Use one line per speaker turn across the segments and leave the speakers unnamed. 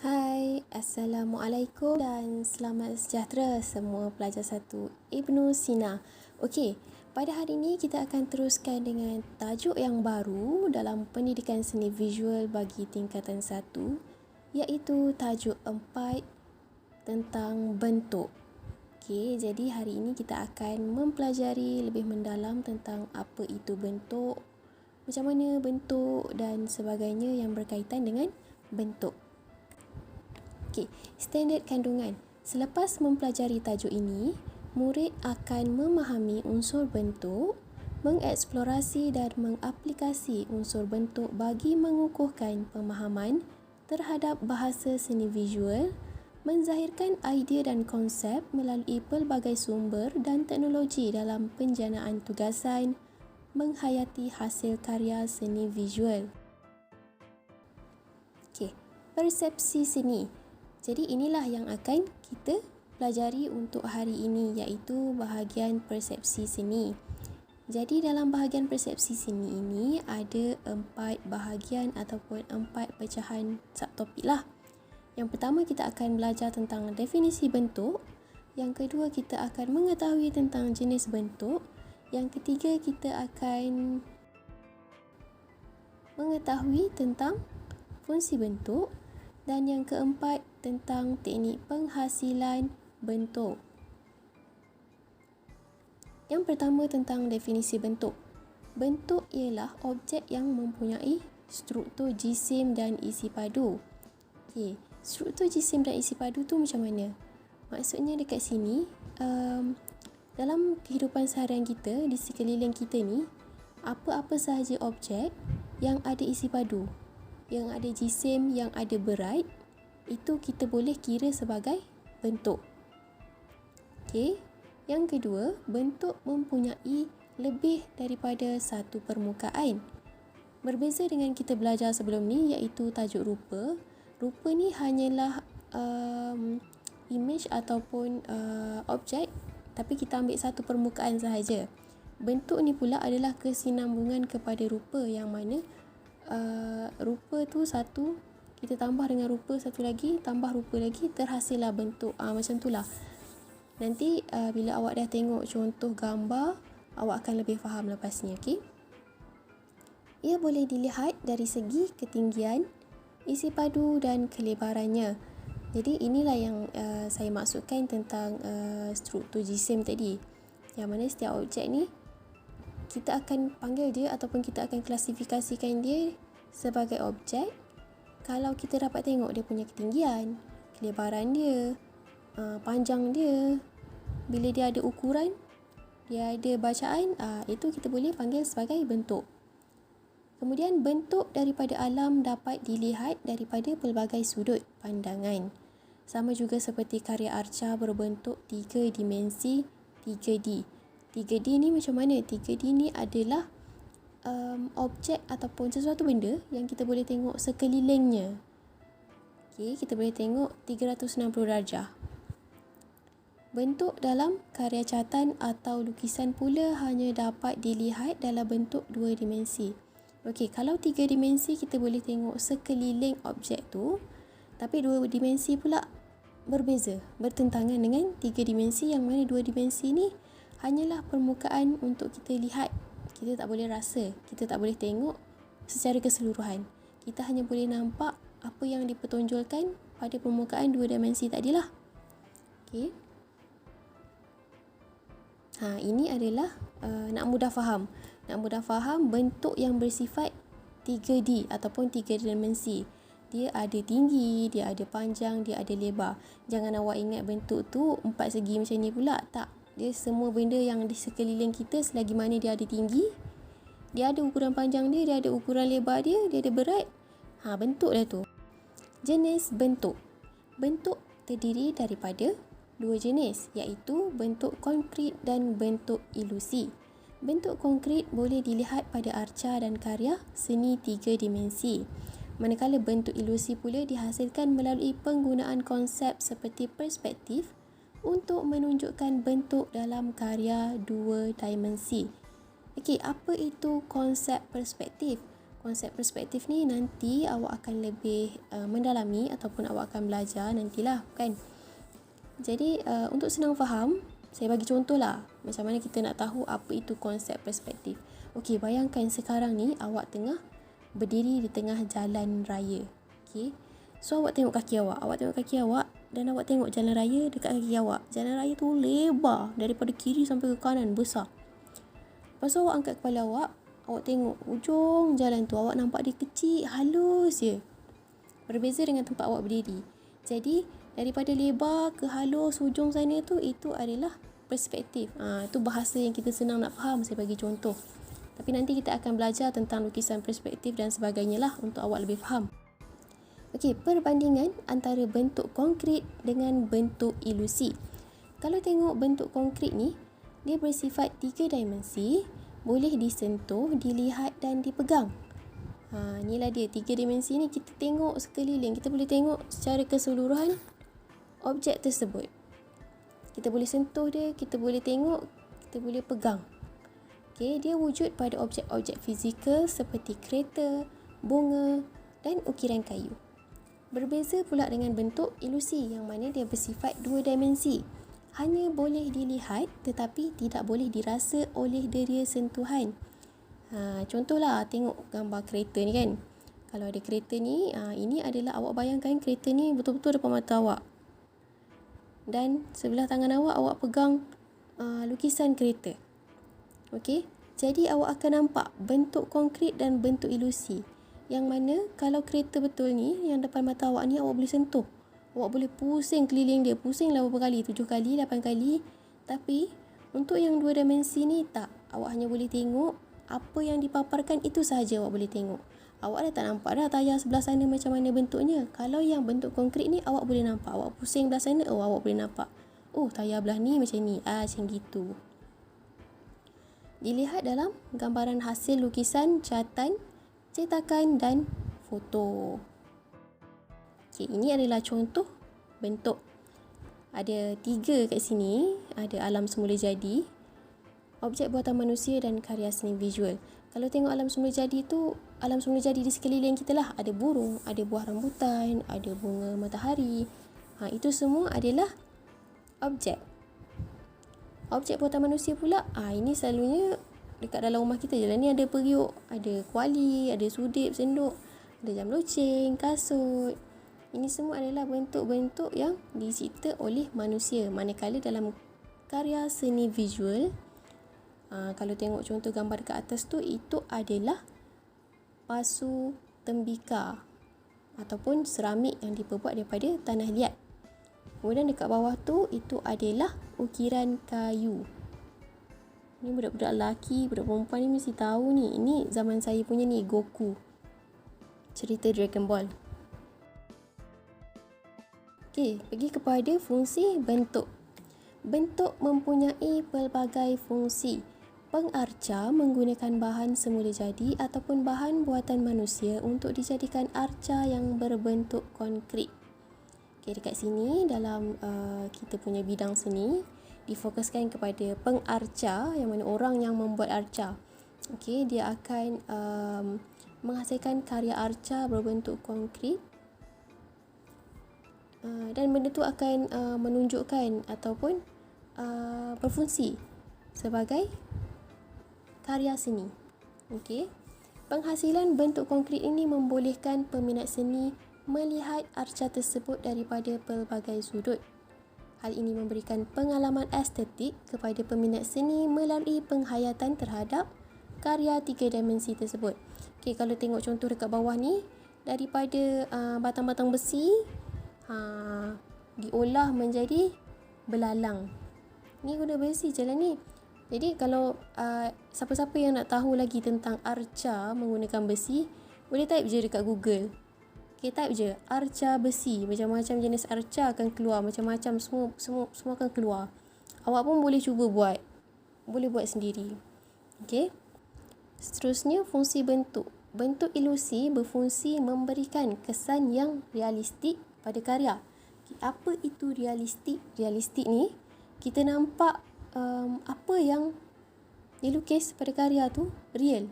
Hai, Assalamualaikum dan selamat sejahtera semua pelajar 1 Ibnu Sina. Okey, pada hari ini kita akan teruskan dengan tajuk yang baru dalam pendidikan seni visual bagi tingkatan 1, iaitu tajuk 4 tentang bentuk. Okey, jadi hari ini kita akan mempelajari lebih mendalam tentang apa itu bentuk, macam mana bentuk dan sebagainya yang berkaitan dengan bentuk. Okey, standard kandungan. Selepas mempelajari tajuk ini, murid akan memahami unsur bentuk, mengeksplorasi dan mengaplikasi unsur bentuk bagi mengukuhkan pemahaman terhadap bahasa seni visual, menzahirkan idea dan konsep melalui pelbagai sumber dan teknologi dalam penjanaan tugasan, menghayati hasil karya seni visual. Okey, persepsi seni. Jadi inilah yang akan kita pelajari untuk hari ini, iaitu bahagian persepsi seni. Jadi dalam bahagian persepsi seni ini ada 4 bahagian ataupun 4 pecahan subtopik lah. Yang pertama kita akan belajar tentang definisi bentuk. Yang kedua kita akan mengetahui tentang jenis bentuk. Yang ketiga kita akan mengetahui tentang fungsi bentuk. Dan yang keempat tentang teknik penghasilan bentuk. Yang pertama tentang definisi bentuk. Bentuk ialah objek yang mempunyai struktur jisim dan isi padu. Okey, struktur jisim dan isi padu tu macam mana? Maksudnya dekat sini, dalam kehidupan seharian kita, di sekeliling kita ni, apa-apa sahaja objek yang ada isi padu, yang ada jisim, yang ada berat, itu kita boleh kira sebagai bentuk. Okey. Yang kedua, bentuk mempunyai lebih daripada satu permukaan. Berbeza dengan kita belajar sebelum ni, iaitu tajuk rupa. Rupa ni hanyalah image ataupun objek, tapi kita ambil satu permukaan sahaja. Bentuk ni pula adalah kesinambungan kepada rupa, yang mana rupa tu satu, kita tambah dengan rupa satu lagi, tambah rupa lagi, terhasillah bentuk. Macam tu lah. Nanti bila awak dah tengok contoh gambar, awak akan lebih faham lepas ni. Okay? Ia boleh dilihat dari segi ketinggian, isi padu dan kelebarannya. Jadi inilah yang saya maksudkan tentang struktur jisim tadi, yang mana setiap objek ni kita akan panggil dia ataupun kita akan klasifikasikan dia sebagai objek kalau kita dapat tengok dia punya ketinggian, kelebaran dia, panjang dia. Bila dia ada ukuran, dia ada bacaan, itu kita boleh panggil sebagai bentuk. Kemudian bentuk daripada alam dapat dilihat daripada pelbagai sudut pandangan. Sama juga seperti karya arca berbentuk 3 dimensi 3D. 3D ni macam mana? 3D ni adalah objek ataupun sesuatu benda yang kita boleh tengok sekelilingnya. Okey, kita boleh tengok 360 darjah. Bentuk dalam karya catatan atau lukisan pula hanya dapat dilihat dalam bentuk 2 dimensi. Okey, kalau 3 dimensi kita boleh tengok sekeliling objek tu, tapi 2 dimensi pula berbeza, bertentangan dengan 3 dimensi, yang mana 2 dimensi ni hanyalah permukaan untuk kita lihat. Kita tak boleh rasa, kita tak boleh tengok secara keseluruhan. Kita hanya boleh nampak apa yang dipertonjolkan pada permukaan 2 dimensi tadilah. Okey. Ini adalah nak mudah faham. Nak mudah faham bentuk yang bersifat 3D ataupun 3 dimensi. Dia ada tinggi, dia ada panjang, dia ada lebar. Jangan awak ingat bentuk tu 4 segi macam ni pula. Tak. Dia semua benda yang di sekeliling kita, selagi mana dia ada tinggi, dia ada ukuran panjang dia, dia ada ukuran lebar dia, dia ada berat. Bentuk dah tu. Jenis bentuk. Bentuk terdiri daripada 2 jenis, iaitu bentuk konkret dan bentuk ilusi. Bentuk konkret boleh dilihat pada arca dan karya seni 3 dimensi. Manakala bentuk ilusi pula dihasilkan melalui penggunaan konsep seperti perspektif untuk menunjukkan bentuk dalam karya 2 dimensi. Okey, apa itu konsep perspektif? Konsep perspektif ni nanti awak akan lebih mendalami ataupun awak akan belajar nantilah kan. Jadi untuk senang faham, saya bagi contoh lah macam mana kita nak tahu apa itu konsep perspektif. Okey, bayangkan sekarang ni awak tengah berdiri di tengah jalan raya. Okey. So awak tengok kaki awak dan awak tengok jalan raya dekat kaki awak. Jalan raya tu lebar daripada kiri sampai ke kanan, besar. Lepas tu awak angkat kepala awak tengok ujung jalan tu, awak nampak dia kecil, halus je. Berbeza dengan tempat awak berdiri. Jadi, daripada lebar ke halus ujung sana tu, itu adalah perspektif. Itu bahasa yang kita senang nak faham, saya bagi contoh. Tapi nanti kita akan belajar tentang lukisan perspektif dan sebagainya lah untuk awak lebih faham. Okey, perbandingan antara bentuk konkret dengan bentuk ilusi. Kalau tengok bentuk konkret ni, dia bersifat 3 dimensi, boleh disentuh, dilihat dan dipegang. Inilah dia 3 dimensi ni, kita tengok sekeliling, kita boleh tengok secara keseluruhan objek tersebut. Kita boleh sentuh dia, kita boleh tengok, kita boleh pegang. Okay, dia wujud pada objek-objek fizikal seperti kereta, bunga dan ukiran kayu. Berbeza pula dengan bentuk ilusi yang mana dia bersifat 2 dimensi. Hanya boleh dilihat tetapi tidak boleh dirasa oleh deria sentuhan. Contohlah tengok gambar kereta ni kan. Kalau ada kereta ni, ini adalah awak bayangkan kereta ni betul-betul depan mata awak. Dan sebelah tangan awak pegang lukisan kereta. Okey, jadi awak akan nampak bentuk konkret dan bentuk ilusi. Yang mana kalau kereta betul ni, yang depan mata awak ni awak boleh sentuh. Awak boleh pusing keliling dia, pusinglah berapa kali, 7 kali, 8 kali. Tapi untuk yang 2 dimensi ni tak. Awak hanya boleh tengok apa yang dipaparkan, itu sahaja awak boleh tengok. Awak dah tak nampak dah tayar sebelah sana macam mana bentuknya. Kalau yang bentuk konkret ni awak boleh nampak. Awak pusing belah sana, awak boleh nampak. Tayar belah ni macam ni. Macam gitu. Dilihat dalam gambaran hasil lukisan, catatan, cetakan dan foto. Okay, ini adalah contoh bentuk. Ada 3 kat sini. Ada alam semula jadi, objek buatan manusia dan karya seni visual. Kalau tengok alam semula jadi tu, alam semula jadi di sekeliling kita lah. Ada burung, ada buah rambutan, ada bunga matahari. Itu semua adalah objek. Objek buatan manusia pula, ini selalunya dekat dalam rumah kita je lah. Ni ada periuk, ada kuali, ada sudip, senduk, ada jam loceng, kasut. Ini semua adalah bentuk-bentuk yang dicipta oleh manusia. Manakala dalam karya seni visual, kalau tengok contoh gambar dekat atas tu, itu adalah pasu tembikar ataupun seramik yang diperbuat daripada tanah liat. Kemudian dekat bawah tu, itu adalah ukiran kayu. Ni budak-budak lelaki, budak perempuan ni mesti tahu ni. Ini zaman saya punya ni, Goku. Cerita Dragon Ball. Okey, pergi kepada fungsi bentuk. Bentuk mempunyai pelbagai fungsi. Pengarca menggunakan bahan semula jadi ataupun bahan buatan manusia untuk dijadikan arca yang berbentuk konkret. Okey, dekat sini dalam kita punya bidang seni, difokuskan kepada pengarca, yang mana orang yang membuat arca. Okey, dia akan menghasilkan karya arca berbentuk konkret. Dan benda tu akan menunjukkan ataupun berfungsi sebagai karya seni. Okey. Penghasilan bentuk konkret ini membolehkan peminat seni melihat arca tersebut daripada pelbagai sudut. Hal ini memberikan pengalaman estetik kepada peminat seni melalui penghayatan terhadap karya 3 dimensi tersebut. Okey, kalau tengok contoh dekat bawah ni, daripada batang-batang besi diolah menjadi belalang. Ni guna besi je lah ni. Jadi kalau siapa-siapa yang nak tahu lagi tentang arca menggunakan besi, boleh type je dekat Google. Okay, type je arca besi, macam-macam jenis arca akan keluar, macam-macam, semua akan keluar. Awak pun boleh cuba buat, boleh buat sendiri. Okay. Seterusnya, fungsi bentuk. Bentuk ilusi berfungsi memberikan kesan yang realistik pada karya. Apa itu realistik? Realistik ni, kita nampak apa yang dilukis pada karya tu real.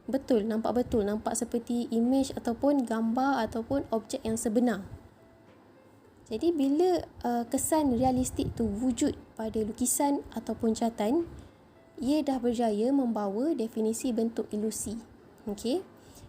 betul, nampak seperti image ataupun gambar ataupun objek yang sebenar. Jadi bila kesan realistik tu wujud pada lukisan ataupun catatan, ia dah berjaya membawa definisi bentuk ilusi. Okey.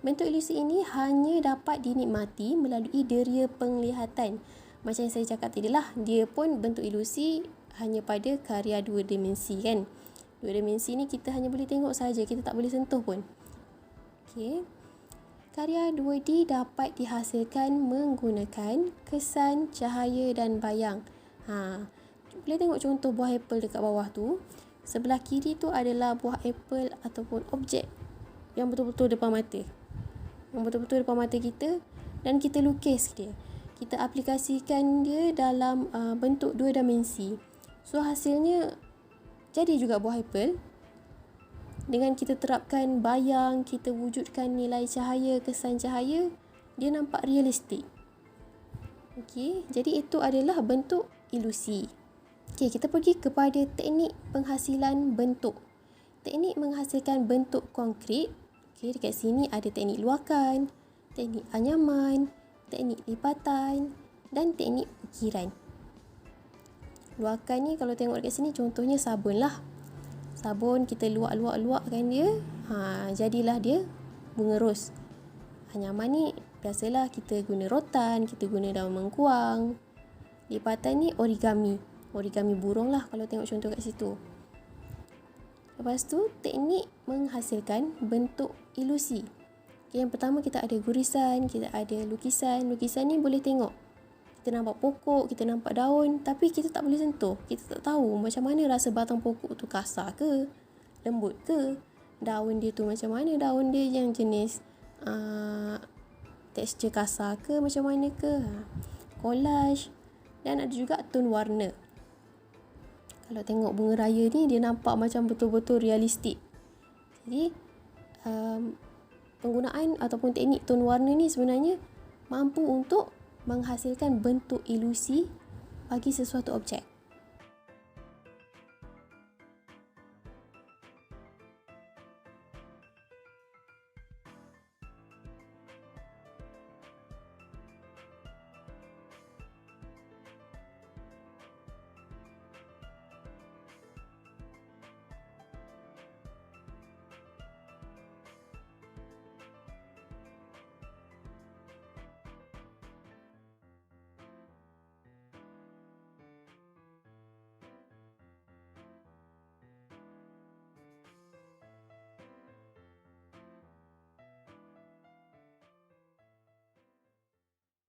Bentuk ilusi ini hanya dapat dinikmati melalui deria penglihatan. Macam yang saya cakap tadi lah, dia pun bentuk ilusi hanya pada karya 2 dimensi kan. 2 dimensi ni kita hanya boleh tengok saja, kita tak boleh sentuh pun. Okey. Karya 2D dapat dihasilkan menggunakan kesan, cahaya dan bayang. Boleh tengok contoh buah apple dekat bawah tu. Sebelah kiri tu adalah buah apple ataupun objek yang betul-betul depan mata. Yang betul-betul depan mata kita, dan kita lukis dia. Kita aplikasikan dia dalam bentuk 2 dimensi. So hasilnya jadi juga buah apple. Dengan kita terapkan bayang, kita wujudkan nilai cahaya, kesan cahaya, dia nampak realistik. Okey, jadi itu adalah bentuk ilusi. Okey, kita pergi kepada teknik penghasilan bentuk. Teknik menghasilkan bentuk konkret. Okey, dekat sini ada teknik luakan, teknik anyaman, teknik lipatan dan teknik ukiran. Luakan ni kalau tengok dekat sini contohnya sabun lah. Sabun kita luak-luakkan dia, jadilah dia bunga ros. Anyaman ni biasalah kita guna rotan, kita guna daun mengkuang. Lipatan ni origami burung lah kalau tengok contoh kat situ. Lepas tu teknik menghasilkan bentuk ilusi. Okay, yang pertama kita ada gurisan, kita ada lukisan. Lukisan ni boleh tengok. Kita nampak pokok, kita nampak daun, tapi kita tak boleh sentuh. Kita tak tahu macam mana rasa batang pokok tu, kasar ke, lembut ke. Daun dia tu macam mana, daun dia yang jenis tekstur kasar ke, macam mana ke. Collage. Dan ada juga tone warna. Kalau tengok bunga raya ni, dia nampak macam betul-betul realistik. Jadi, penggunaan ataupun teknik tone warna ni sebenarnya mampu untuk menghasilkan bentuk ilusi bagi sesuatu objek.